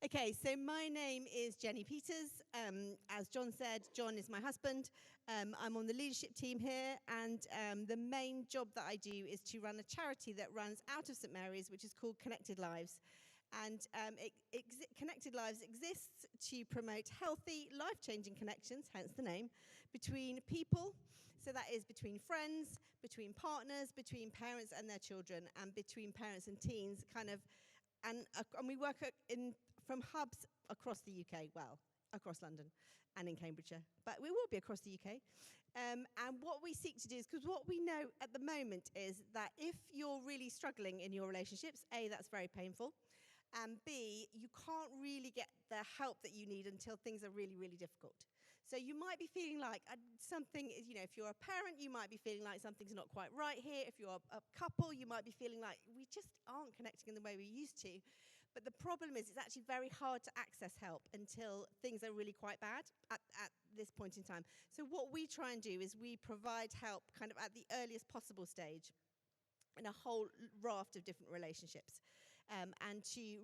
Okay, so my name is Jenny Peters. As John said, John is my husband. I'm on the leadership team here, and the main job that I do is to run a charity that runs out of St Mary's, which is called Connected Lives. And Connected Lives exists to promote healthy, life-changing connections, hence the name, between people. So that is between friends, between partners, between parents and their children, and between parents and teens, and we work from hubs across the UK, well, across London and in Cambridgeshire, but we will be across the UK. And what we seek to do is, because what we know at the moment is that if you're really struggling in your relationships, A, that's very painful, and B, you can't really get the help that you need until things are really, really difficult. So you might be feeling like something is, if you're a parent, you might be feeling like something's not quite right here. If you're a couple, you might be feeling like we just aren't connecting in the way we used to. But the problem is it's actually very hard to access help until things are really quite bad at this point in time. So what we try and do is we provide help kind of at the earliest possible stage in a whole raft of different relationships. And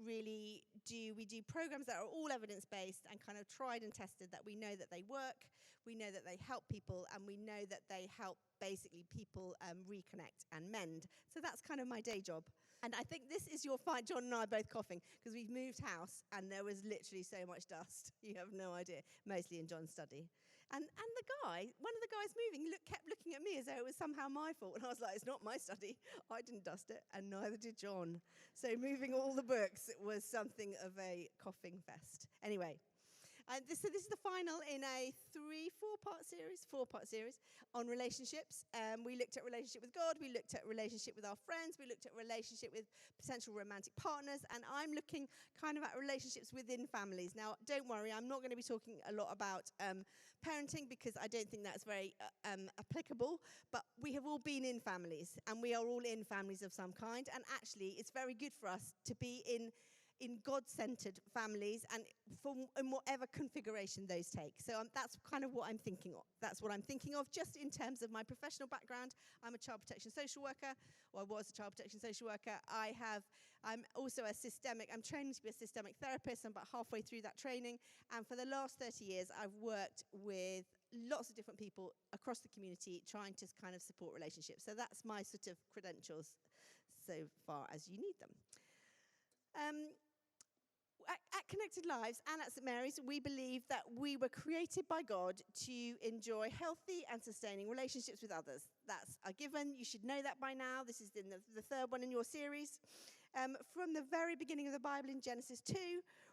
we do programs that are all evidence-based and kind of tried and tested, that we know that they work, we know that they help people, and we know that they help basically people reconnect and mend. So that's kind of my day job. And I think this is your fight. John and I are both coughing because we've moved house and there was literally so much dust. You have no idea, mostly in John's study. And one of the guys moving, kept looking at me as though it was somehow my fault. And I was like, it's not my study. I didn't dust it, and neither did John. So moving all the books was something of a coughing fest. Anyway. This is the final in a four-part series on relationships. We looked at relationship with God, we looked at relationship with our friends, we looked at relationship with potential romantic partners, and I'm looking kind of at relationships within families. Now, don't worry, I'm not going to be talking a lot about parenting because I don't think that's very applicable, but we have all been in families, and we are all in families of some kind, and actually it's very good for us to be in God-centered families, and in whatever configuration those take. So that's kind of what I'm thinking of. That's what I'm thinking of, just in terms of my professional background. I'm a child protection social worker, or I was a child protection social worker. I'm also I'm training to be a systemic therapist. I'm about halfway through that training. And for the last 30 years, I've worked with lots of different people across the community trying to kind of support relationships. So that's my sort of credentials so far as you need them. At Connected Lives and at St Mary's, we believe that we were created by God to enjoy healthy and sustaining relationships with others. That's a given. You should know that by now. This is in the third one in your series. From the very beginning of the Bible in Genesis 2,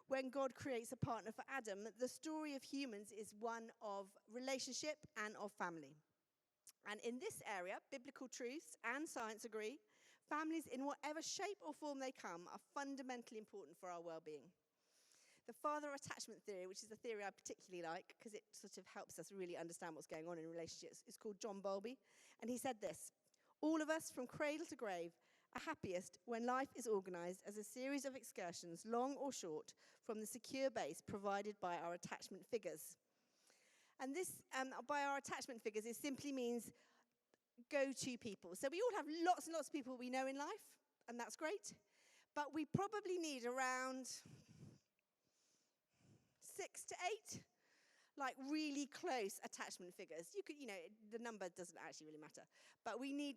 when God creates a partner for Adam, the story of humans is one of relationship and of family. And in this area, biblical truths and science agree, families in whatever shape or form they come are fundamentally important for our well-being. The father attachment theory, which is a theory I particularly like because it sort of helps us really understand what's going on in relationships, is called John Bowlby. And he said this: all of us from cradle to grave are happiest when life is organized as a series of excursions, long or short, from the secure base provided by our attachment figures. And this, by our attachment figures, it simply means go-to people. So we all have lots and lots of people we know in life, and that's great. But we probably need around 6 to 8, like really close attachment figures. You could, the number doesn't actually really matter. But we need,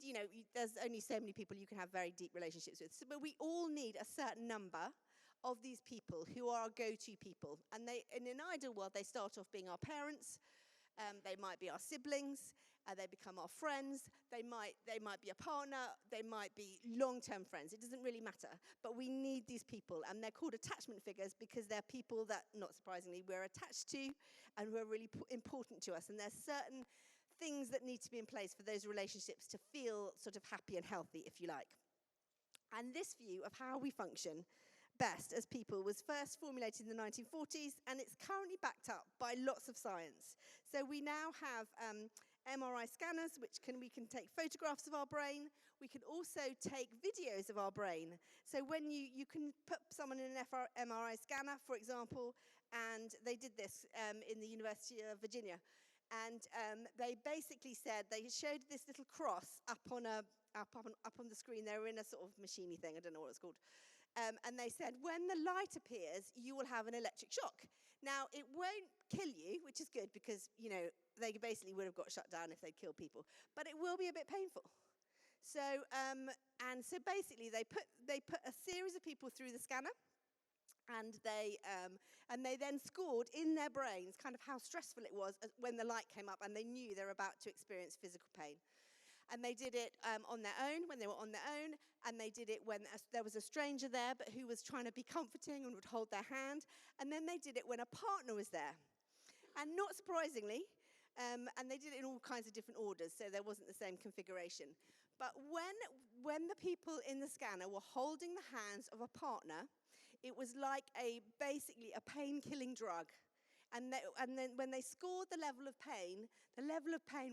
there's only so many people you can have very deep relationships with. So, but we all need a certain number of these people who are our go-to people. And in an ideal world, they start off being our parents. They might be our siblings, they become our friends, they might be a partner, they might be long-term friends. It doesn't really matter. But we need these people, and they're called attachment figures because they're people that, not surprisingly, we're attached to and who are really important to us. And there's certain things that need to be in place for those relationships to feel sort of happy and healthy, if you like. And this view of how we function best as people was first formulated in the 1940s, and it's currently backed up by lots of science. So we now have MRI scanners, we can take photographs of our brain. We can also take videos of our brain. So when you can put someone in an MRI scanner, for example, and they did this in the University of Virginia. And they basically they showed this little cross up on the screen. They were in a sort of machine-y thing, I don't know what it's called. And they said, when the light appears, you will have an electric shock. Now, it won't kill you, which is good because, they basically would have got shut down if they'd killed people. But it will be a bit painful. So, so basically, they put a series of people through the scanner, and they then scored in their brains kind of how stressful it was when the light came up, and they knew they were about to experience physical pain. And they did it on their own, when they were on their own, and they did it when there was a stranger there, but who was trying to be comforting and would hold their hand. And then they did it when a partner was there. And not surprisingly, and they did it in all kinds of different orders, so there wasn't the same configuration. But when the people in the scanner were holding the hands of a partner, it was like basically a pain-killing drug. And then when they scored the level of pain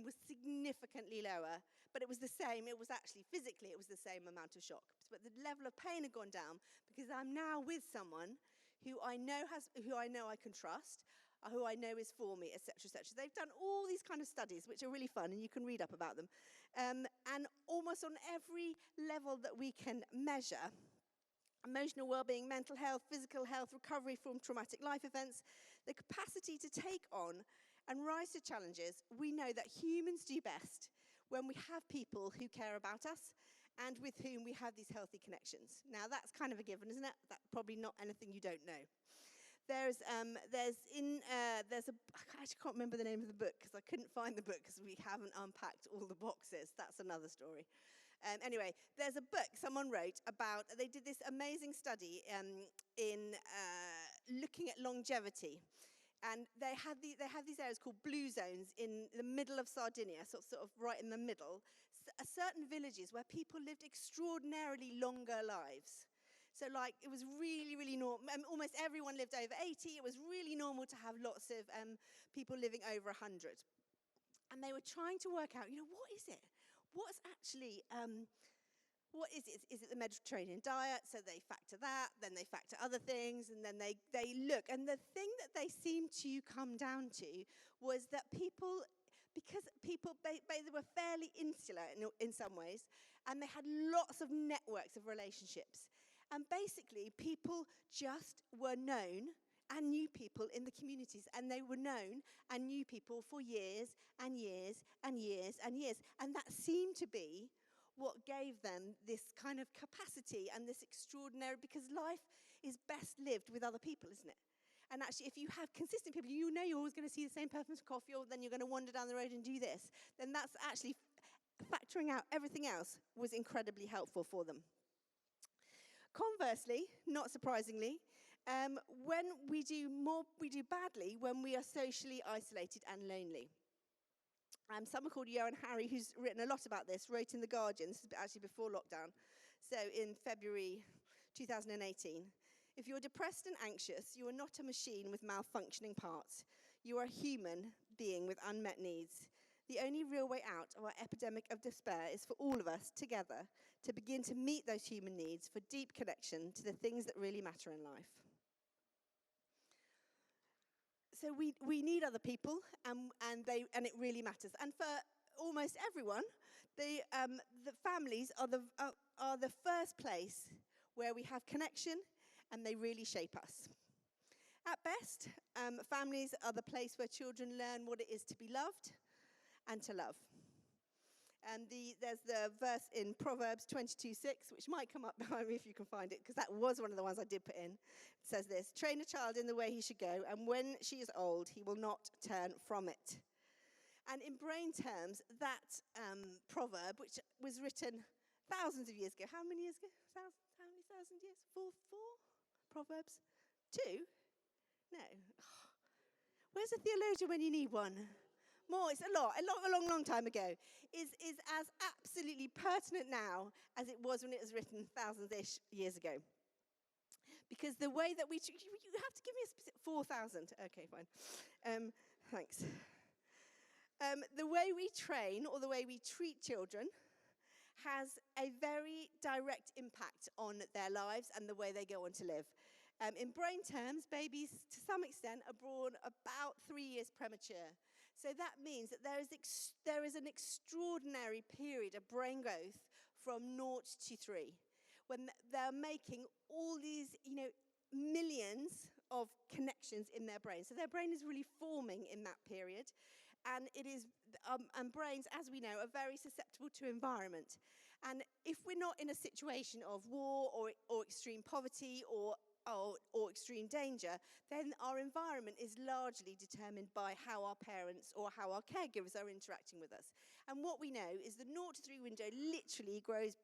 was significantly lower, but it was the same. It was actually physically, it was the same amount of shock. But the level of pain had gone down because I'm now with someone who I know I can trust, who I know is for me, etc., etc. They've done all these kind of studies, which are really fun, and you can read up about them. And almost on every level that we can measure, emotional well-being, mental health, physical health, recovery from traumatic life events, the capacity to take on and rise to challenges, we know that humans do best when we have people who care about us and with whom we have these healthy connections. Now, that's kind of a given, isn't it? That's probably not anything you don't know. I actually can't remember the name of the book because I couldn't find the book because we haven't unpacked all the boxes. That's another story. Anyway, there's a book someone wrote about, they did this amazing study in looking at longevity. And they have these areas called blue zones in the middle of Sardinia, sort of right in the middle, certain villages where people lived extraordinarily longer lives. So, it was really, really normal. Almost everyone lived over 80. It was really normal to have lots of people living over 100. And they were trying to work out, what is it? What's actually, what is it? Is it the Mediterranean diet? So they factor that, then they factor other things, and then they look. And the thing that they seemed to come down to was that because people, they were fairly insular in some ways, and they had lots of networks of relationships. And basically, people just were known and knew people in the communities. And they were known and knew people for years and years and years and years. And that seemed to be what gave them this kind of capacity and this extraordinary, because life is best lived with other people, isn't it? And actually, if you have consistent people, you're always going to see the same person for coffee, or then you're going to wander down the road and do this, then that's actually factoring out everything else was incredibly helpful for them. Conversely, not surprisingly, when we do badly when we are socially isolated and lonely. Someone called Johan Harry, who's written a lot about this, wrote in The Guardian, this is actually before lockdown, so in February 2018, if you're depressed and anxious, you are not a machine with malfunctioning parts. You are a human being with unmet needs. The only real way out of our epidemic of despair is for all of us together to begin to meet those human needs for deep connection to the things that really matter in life. So we need other people, and it really matters. And for almost everyone, the families are the first place where we have connection, and they really shape us. At best, families are the place where children learn what it is to be loved and to love. And there's the verse in Proverbs 22:6, which might come up behind me if you can find it, because that was one of the ones I did put in. It says this: train a child in the way he should go, and when she is old, he will not turn from it. And in brain terms, that proverb, which was written thousands of years ago. How many years ago? How many thousand years? Four? Proverbs? 2? No. Where's a theologian when you need one? More, it's a long time ago, is as absolutely pertinent now as it was when it was written thousands-ish years ago. Because the way that you have to give me a specific, 4,000. Okay, fine. Thanks. The way we train or the way we treat children has a very direct impact on their lives and the way they go on to live. In brain terms, babies, to some extent, are born about 3 years premature. So that means that there is an extraordinary period of brain growth from 0 to 3, when they're making all these, millions of connections in their brain. So their brain is really forming in that period. And and brains, as we know, are very susceptible to environment. And if we're not in a situation of war or extreme poverty or extreme danger, then our environment is largely determined by how our parents or how our caregivers are interacting with us. And what we know is the 0 to 3 window literally grows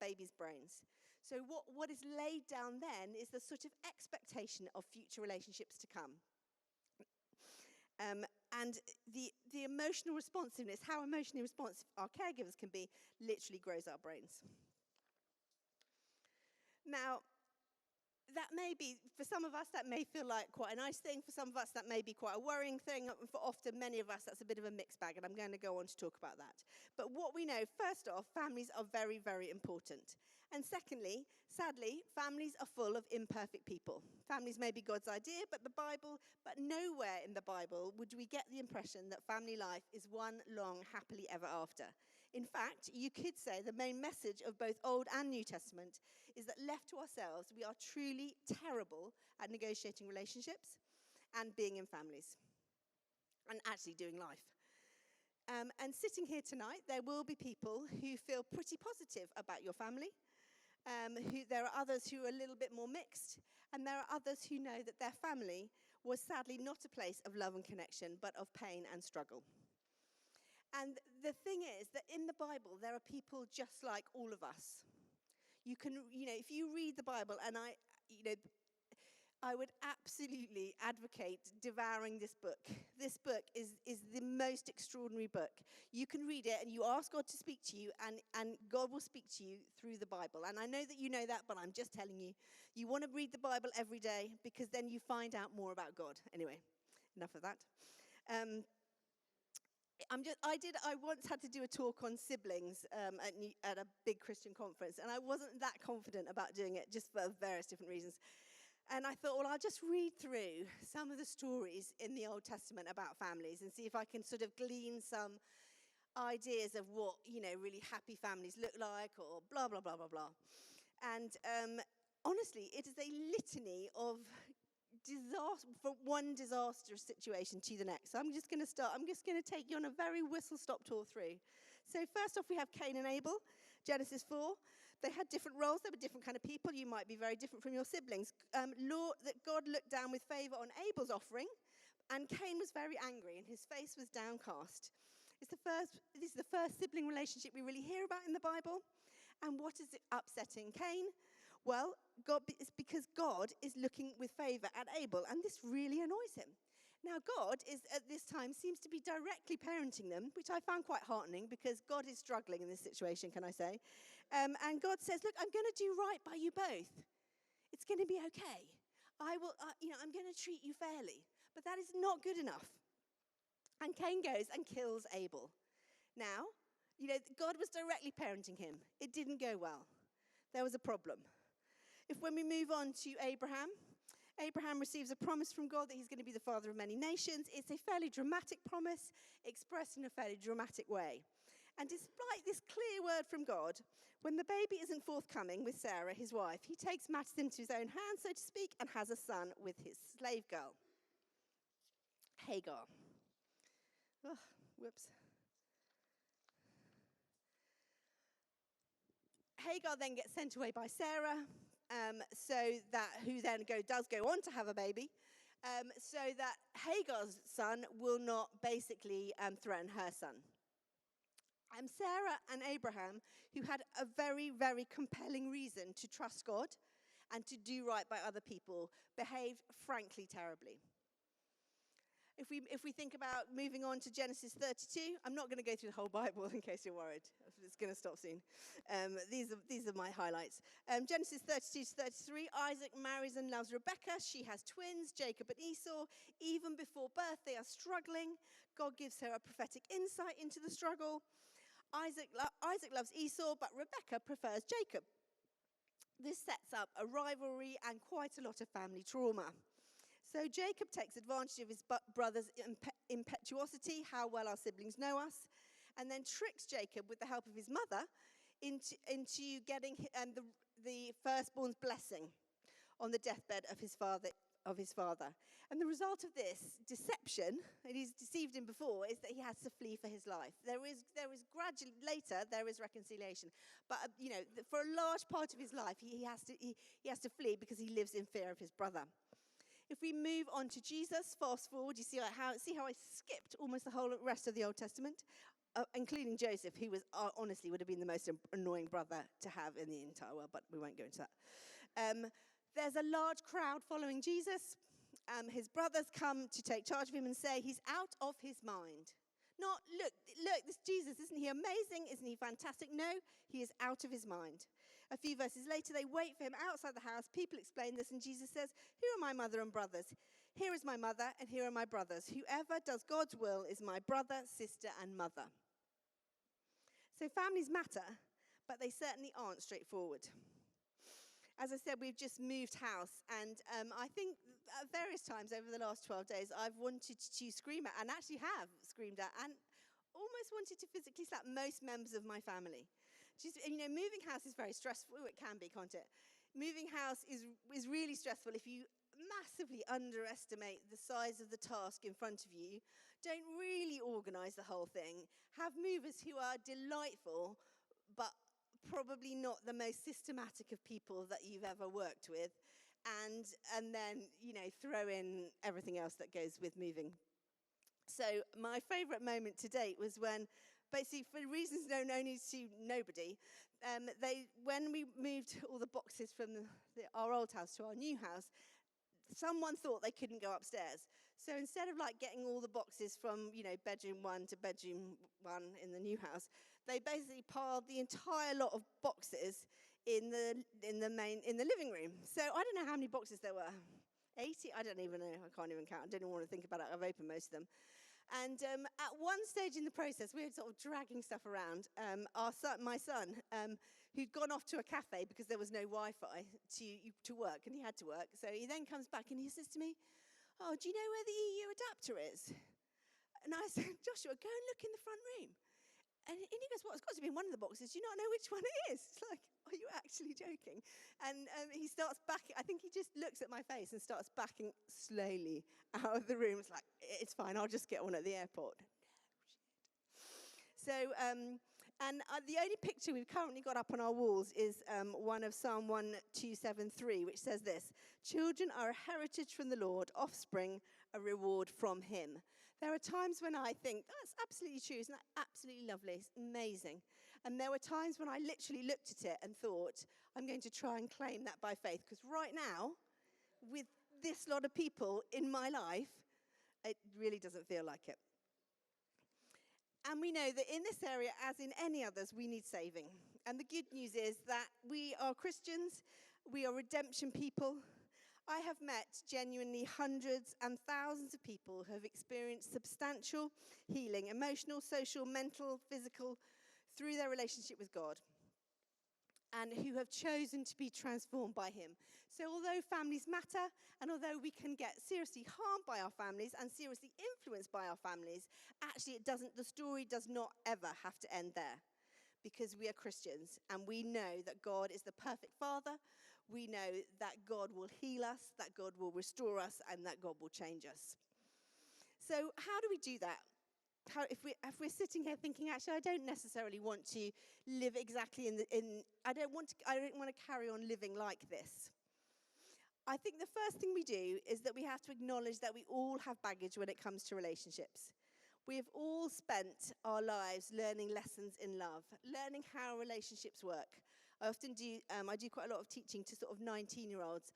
babies' brains. So what is laid down then is the sort of expectation of future relationships to come. And the emotional responsiveness, how emotionally responsive our caregivers can be, literally grows our brains. Now, that may be, for some of us, that may feel like quite a nice thing. For some of us, that may be quite a worrying thing. For often, many of us, that's a bit of a mixed bag, and I'm going to go on to talk about that. But what we know, first off, families are very, very important. And secondly, sadly, families are full of imperfect people. Families may be God's idea, but nowhere in the Bible would we get the impression that family life is one long, happily ever after. In fact, you could say the main message of both Old and New Testament is that left to ourselves, we are truly terrible at negotiating relationships and being in families and actually doing life. And sitting here tonight, there will be people who feel pretty positive about your family. There are others who are a little bit more mixed, and there are others who know that their family was sadly not a place of love and connection, but of pain and struggle. And the thing is that in the Bible, there are people just like all of us. You can, if you read the Bible, and I would absolutely advocate devouring this book. This book is the most extraordinary book. You can read it and you ask God to speak to you, and God will speak to you through the Bible. And I know that you know that, but I'm just telling you, you want to read the Bible every day because then you find out more about God. Anyway, enough of that. I once had to do a talk on siblings at a big Christian conference, and I wasn't that confident about doing it just for various different reasons. And I thought, well, I'll just read through some of the stories in the Old Testament about families and see if I can sort of glean some ideas of what, really happy families look like, or blah, blah, blah, blah, blah. And honestly, it is a litany of disaster, from one disastrous situation to the next. So I'm just going to take you on a very whistle-stop tour through. So first off, we have Cain and Abel, Genesis 4. They had different roles. They were different kind of people. You might be very different from your siblings. That God looked down with favor on Abel's offering, and Cain was very angry, and his face was downcast. This is the first sibling relationship we really hear about in the Bible. And what is upsetting Cain? Well, it's because God is looking with favor at Abel, and this really annoys him. Now, God is, at this time, seems to be directly parenting them, which I found quite heartening, because God is struggling in this situation, can I say. And God says, look, I'm going to do right by you both. It's going to be okay. I'm going to treat you fairly. But that is not good enough. And Cain goes and kills Abel. Now, God was directly parenting him. It didn't go well. There was a problem. When we move on to Abraham receives a promise from God that he's going to be the father of many nations. It's a fairly dramatic promise expressed in a fairly dramatic way. And despite this clear word from God, when the baby isn't forthcoming with Sarah, his wife, he takes matters into his own hands, so to speak, and has a son with his slave girl, Hagar. Oh, whoops. Hagar then gets sent away by Sarah, who then does go on to have a baby, so that Hagar's son will not basically threaten her son. Sarah and Abraham, who had a very, very compelling reason to trust God and to do right by other people, behaved frankly terribly. If we think about moving on to Genesis 32, I'm not going to go through the whole Bible in case you're worried. It's going to stop soon. These are my highlights. Genesis 32 to 33, Isaac marries and loves Rebekah. She has twins, Jacob and Esau. Even before birth, they are struggling. God gives her a prophetic insight into the struggle. Isaac loves Esau, but Rebekah prefers Jacob. This sets up a rivalry and quite a lot of family trauma. So Jacob takes advantage of his brother's impetuosity, how well our siblings know us, and then tricks Jacob with the help of his mother into getting the firstborn's blessing on the deathbed of his father. And the result of this deception, and he's deceived him before, is that he has to flee for his life. There is gradually, later, there is reconciliation. But, for a large part of his life, he has to flee because he lives in fear of his brother. If we move on to Jesus, fast forward, you see how I skipped almost the whole rest of the Old Testament, including Joseph, who was honestly would have been the most annoying brother to have in the entire world, but we won't go into that. There's a large crowd following Jesus. His brothers come to take charge of him and say he's out of his mind. Not, look, this Jesus, isn't he amazing? Isn't he fantastic? No, he is out of his mind. A few verses later, they wait for him outside the house. People explain this, and Jesus says, "Who are my mother and brothers? Here is my mother, and here are my brothers. Whoever does God's will is my brother, sister, and mother." So families matter, but they certainly aren't straightforward. As I said, we've just moved house, and I think at various times over the last 12 days, I've wanted to scream at, and actually have screamed at, and almost wanted to physically slap most members of my family. Just, moving house is very stressful. It can be, can't it? Moving house is really stressful if you massively underestimate the size of the task in front of you, don't really organise the whole thing, have movers who are delightful, but probably not the most systematic of people that you've ever worked with, and then, throw in everything else that goes with moving. So my favourite moment to date was when, basically for reasons known only to nobody, when we moved all the boxes from our old house to our new house, someone thought they couldn't go upstairs. So instead of getting all the boxes from, bedroom 1 to bedroom 1 in the new house, they basically piled the entire lot of boxes in the living room. So I don't know how many boxes there were. 80? I don't even know. I can't even count. I don't even want to think about it. I've opened most of them. And at one stage in the process, we were sort of dragging stuff around. My son, who'd gone off to a cafe because there was no Wi-Fi to work, and he had to work. So he then comes back and he says to me, "Oh, do you know where the EU adapter is?" And I said, "Joshua, go and look in the front room." And he goes, "Well, it's got to be in one of the boxes. Do you not know which one it is?" It's like, "Are you actually joking?" And he starts backing. I think he just looks at my face and starts backing slowly out of the room. It's like, "It's fine. I'll just get one at the airport." So, the only picture we've currently got up on our walls is one of Psalm 127:3, which says this: "Children are a heritage from the Lord, offspring a reward from him." There are times when I think, that's absolutely true, isn't that absolutely lovely, it's amazing. And there were times when I literally looked at it and thought, I'm going to try and claim that by faith, because right now, with this lot of people in my life, it really doesn't feel like it. And we know that in this area, as in any others, we need saving. And the good news is that we are Christians, we are redemption people. I have met genuinely hundreds and thousands of people who have experienced substantial healing, emotional, social, mental, physical, through their relationship with God, and who have chosen to be transformed by him. So although families matter, and although we can get seriously harmed by our families and seriously influenced by our families, actually the story does not ever have to end there, because we are Christians and we know that God is the perfect Father. We know that God will heal us, that God will restore us, and that God will change us. So how do we do that? If we're sitting here thinking, actually, I don't necessarily want to live exactly I don't want to carry on living like this. I think the first thing we do is that we have to acknowledge that we all have baggage when it comes to relationships. We have all spent our lives learning lessons in love, learning how relationships work. I do quite a lot of teaching to sort of 19-year-olds.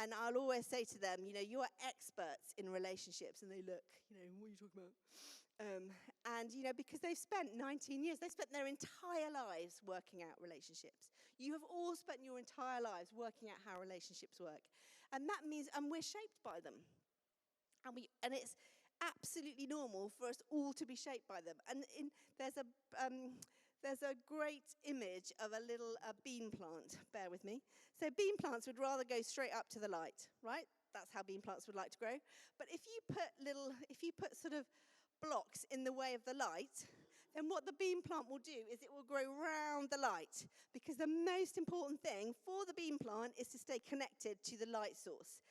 And I'll always say to them, you are experts in relationships. And they look, what are you talking about? Because they've spent 19 years, they've spent their entire lives working out relationships. You have all spent your entire lives working out how relationships work. And that means, and we're shaped by them. And it's absolutely normal for us all to be shaped by them. And there's a great image of a little bean plant. Bear with me. So bean plants would rather go straight up to the light, right? That's how bean plants would like to grow. But if you put sort of blocks in the way of the light, then what the bean plant will do is it will grow round the light, because the most important thing for the bean plant is to stay connected to the light source.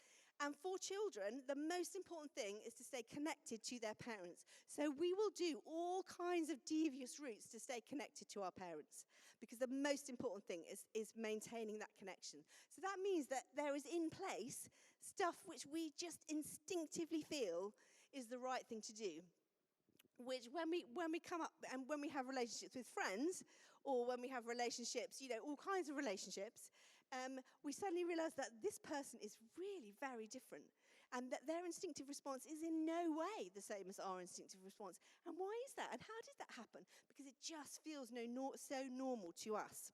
And for children, the most important thing is to stay connected to their parents. So we will do all kinds of devious routes to stay connected to our parents, because the most important thing is maintaining that connection. So that means that there is in place stuff which we just instinctively feel is the right thing to do, which when we come up and when we have relationships with friends, or when we have relationships, all kinds of relationships, we suddenly realize that this person is really very different, and that their instinctive response is in no way the same as our instinctive response. And why is that? And how did that happen? Because it just feels so normal to us.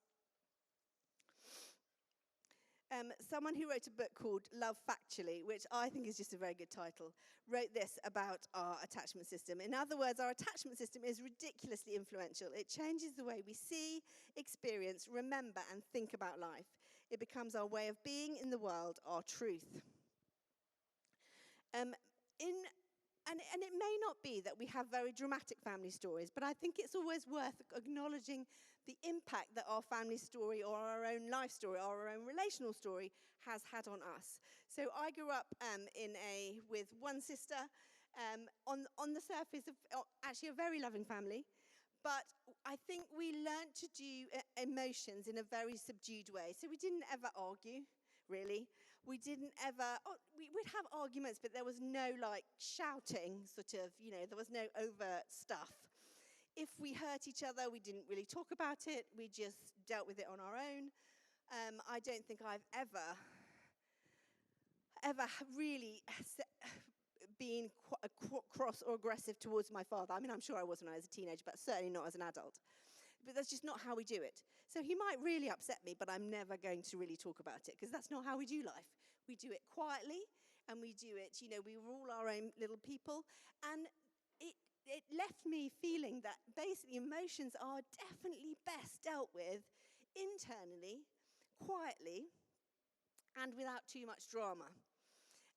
Someone who wrote a book called Love Factually, which I think is just a very good title, wrote this about our attachment system. In other words, our attachment system is ridiculously influential. It changes the way we see, experience, remember, and think about life. It becomes our way of being in the world, our truth. And it may not be that we have very dramatic family stories, but I think it's always worth acknowledging the impact that our family story or our own life story or our own relational story has had on us. So I grew up with one sister, on the surface of actually a very loving family, but I think we learned to do emotions in a very subdued way. So we didn't ever argue, really. We didn't ever, we'd have arguments, but there was no shouting, there was no overt stuff. If we hurt each other, we didn't really talk about it. We just dealt with it on our own. I don't think I've ever really being cross or aggressive towards my father. I mean, I'm sure I was when I was a teenager, but certainly not as an adult. But that's just not how we do it. So he might really upset me, but I'm never going to really talk about it, because that's not how we do life. We do it quietly, and we do it, we were all our own little people. And it left me feeling that basically emotions are definitely best dealt with internally, quietly, and without too much drama.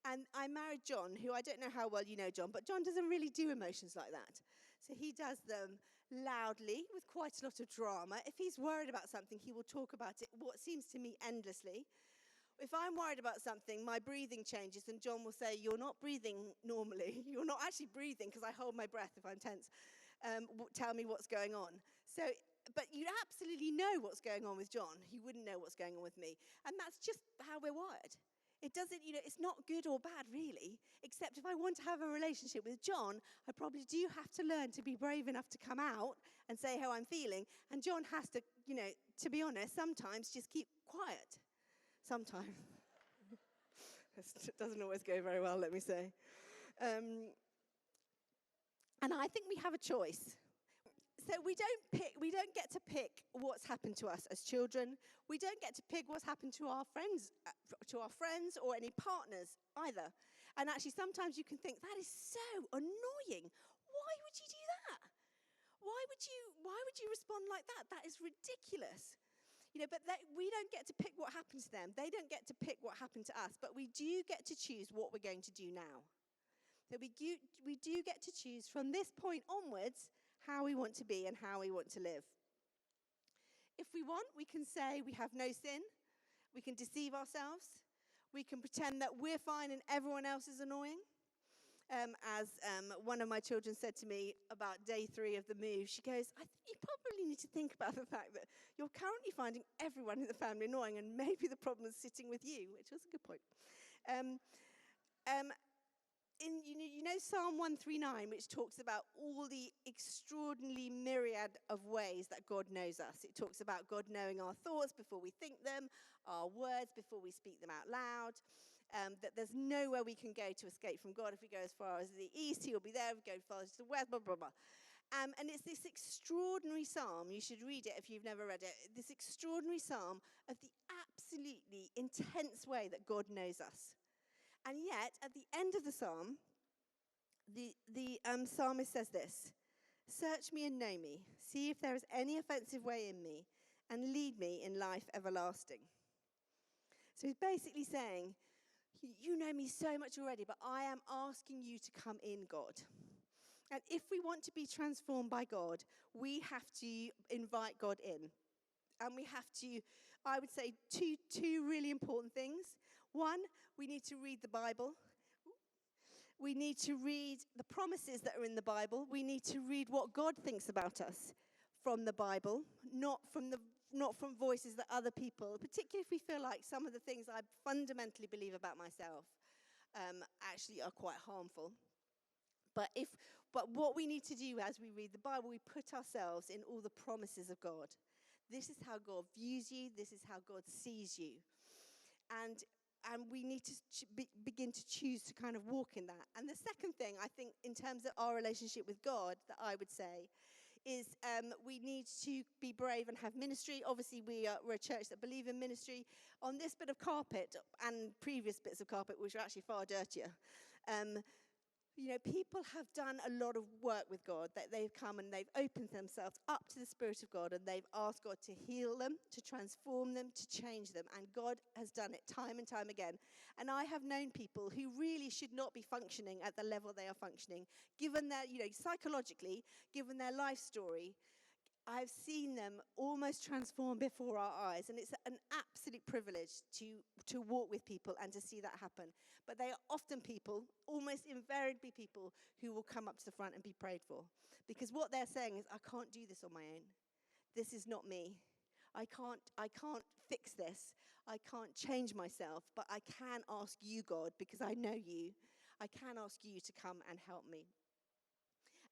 And I married John, who I don't know how well you know John, but John doesn't really do emotions like that. So he does them loudly with quite a lot of drama. If he's worried about something, he will talk about it, what seems to me, endlessly. If I'm worried about something, my breathing changes, and John will say, "You're not breathing normally. You're not actually breathing," because I hold my breath if I'm tense. Tell me what's going on. So, but you absolutely know what's going on with John. He wouldn't know what's going on with me. And that's just how we're wired. It doesn't, it's not good or bad, really, except if I want to have a relationship with John, I probably do have to learn to be brave enough to come out and say how I'm feeling. And John has to, to be honest, sometimes just keep quiet. Sometimes. This doesn't always go very well, let me say. And I think we have a choice. So we don't get to pick what's happened to us as children. We don't get to pick what's happened to our friends or any partners either. And actually, sometimes you can think, that is so annoying. Why would you do that? Why would you respond like that? That is ridiculous. But we don't get to pick what happened to them. They don't get to pick what happened to us. But we do get to choose what we're going to do now. So we do get to choose from this point onwards how we want to be and how we want to live. If we want, we can say we have no sin. We can deceive ourselves. We can pretend that we're fine and everyone else is annoying. As one of my children said to me about day 3 of the move, she goes, "I think you probably need to think about the fact that you're currently finding everyone in the family annoying, and maybe the problem is sitting with you," which was a good point. Psalm 139, which talks about all the extraordinarily myriad of ways that God knows us. It talks about God knowing our thoughts before we think them, our words before we speak them out loud, that there's nowhere we can go to escape from God. If we go as far as the east, he'll be there. If we go as far as the west, blah, blah, blah. And it's this extraordinary psalm. You should read it if you've never read it. This extraordinary psalm of the absolutely intense way that God knows us. And yet, at the end of the psalm, the psalmist says this: "Search me and know me. See if there is any offensive way in me, and lead me in life everlasting." So he's basically saying, you know me so much already, but I am asking you to come in, God. And if we want to be transformed by God, we have to invite God in. And we have to, I would say, two really important things. One, we need to read the Bible. We need to read the promises that are in the Bible. We need to read what God thinks about us from the Bible, not from voices that other people, particularly if we feel like some of the things I fundamentally believe about myself actually are quite harmful. But what we need to do as we read the Bible, we put ourselves in all the promises of God. This is how God views you. This is how God sees you. And we need to begin to choose to kind of walk in that. And the second thing, I think, in terms of our relationship with God, that I would say, is we need to be brave and have ministry. Obviously, we're a church that believe in ministry. On this bit of carpet and previous bits of carpet, which are actually far dirtier, people have done a lot of work with God, that they've come and they've opened themselves up to the Spirit of God, and they've asked God to heal them, to transform them, to change them. And God has done it time and time again. And I have known people who really should not be functioning at the level they are functioning, given their, psychologically, given their life story. I've seen them almost transform before our eyes, and it's an absolute privilege to walk with people and to see that happen. But they are often people, almost invariably people, who will come up to the front and be prayed for. Because what they're saying is, I can't do this on my own. This is not me. I can't fix this. I can't change myself, but I can ask you, God, because I know you. I can ask you to come and help me.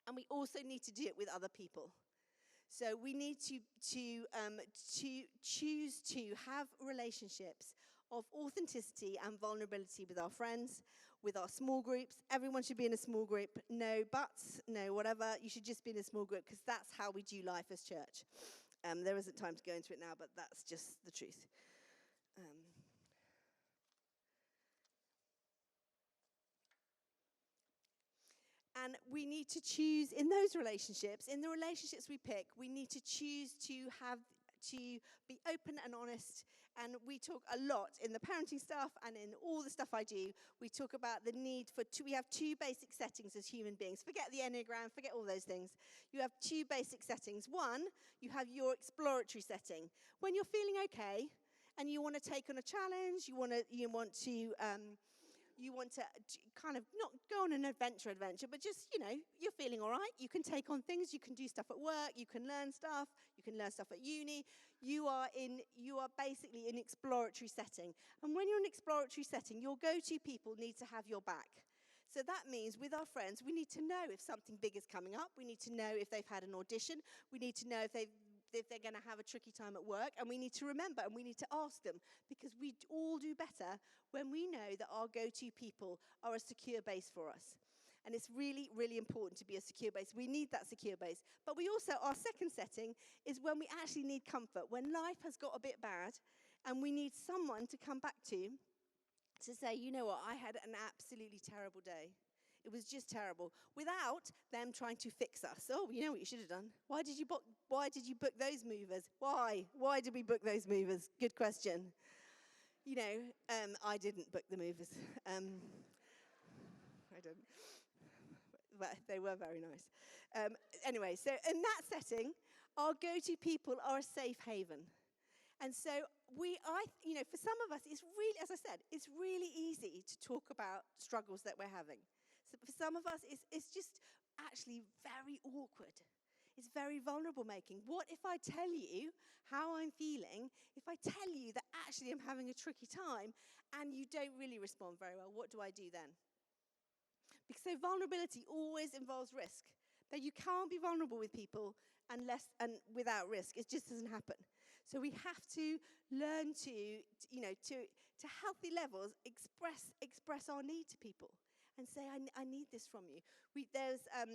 And we also need to do it with other people. So we need to choose to have relationships of authenticity and vulnerability with our friends, with our small groups. Everyone should be in a small group. No buts, no whatever. You should just be in a small group, because that's how we do life as church. There isn't time to go into it now, but that's just the truth. And we need to choose in those relationships, in the relationships we pick, we need to choose to be open and honest. And we talk a lot in the parenting stuff and in all the stuff I do. We talk about the need we have two basic settings as human beings. Forget the Enneagram, forget all those things. You have two basic settings. One, you have your exploratory setting. When you're feeling okay and you want to take on a challenge, you want to kind of not go on an adventure, but just, you're feeling all right. You can take on things. You can do stuff at work. You can learn stuff. You can learn stuff at uni. You are basically in exploratory setting. And when you're in exploratory setting, your go-to people need to have your back. So that means with our friends, we need to know if something big is coming up. We need to know if they've had an audition. We need to know if they're going to have a tricky time at work, and we need to remember and we need to ask them, because we all do better when we know that our go-to people are a secure base for us. And it's really, really important to be a secure base. We need that secure base. But we also, our second setting is when we actually need comfort, when life has got a bit bad and we need someone to come back to say, you know what, I had an absolutely terrible day. It was just terrible, without them trying to fix us. Oh, you know what you should have done? Why did you book those movers? Why did we book those movers? Good question. I didn't book the movers. I didn't. But they were very nice. Anyway, so in that setting, our go-to people are a safe haven. And so for some of us, it's really, as I said, it's really easy to talk about struggles that we're having. So for some of us, it's just actually very awkward. It's very vulnerable making. What if I tell you how I'm feeling? If I tell you that actually I'm having a tricky time and you don't really respond very well, what do I do then? Because so vulnerability always involves risk. That you can't be vulnerable with people and without risk. It just doesn't happen. So we have to learn to healthy levels, express our need to people and say, I need this from you. There's a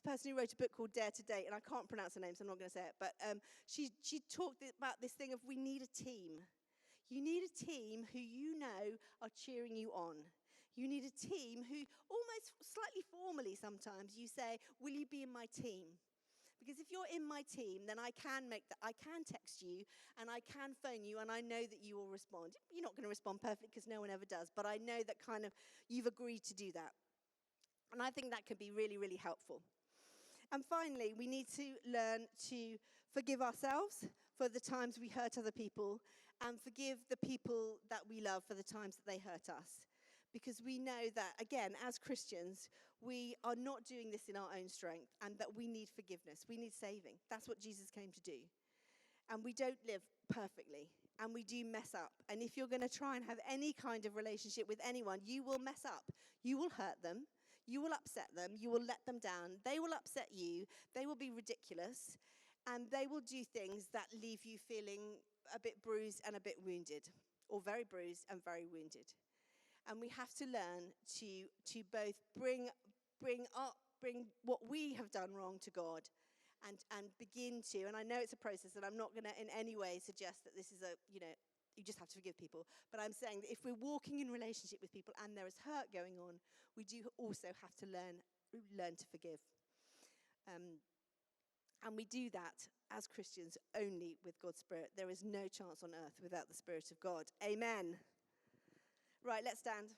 person who wrote a book called Dare to Date, and I can't pronounce her name, so I'm not going to say it, but she talked about this thing of we need a team. You need a team who are cheering you on. You need a team who almost slightly formally sometimes you say, will you be in my team? Because if you're in my team, then I can text you and I can phone you and I know that you will respond. You're not going to respond perfectly because no one ever does, but I know that kind of you've agreed to do that. And I think that can be really, really helpful. And finally, we need to learn to forgive ourselves for the times we hurt other people and forgive the people that we love for the times that they hurt us. Because we know that, again, as Christians, we are not doing this in our own strength and that we need forgiveness. We need saving. That's what Jesus came to do. And we don't live perfectly, and we do mess up. And if you're going to try and have any kind of relationship with anyone, you will mess up. You will hurt them. You will upset them. You will let them down. They will upset you. They will be ridiculous. And they will do things that leave you feeling a bit bruised and a bit wounded, or very bruised and very wounded. And we have to learn to both bring what we have done wrong to God and begin to, and I know it's a process, and I'm not going to in any way suggest that this is you just have to forgive people. But I'm saying that if we're walking in relationship with people and there is hurt going on, we do also have to learn to forgive. And we do that as Christians only with God's Spirit. There is no chance on earth without the Spirit of God. Amen. Right, let's stand.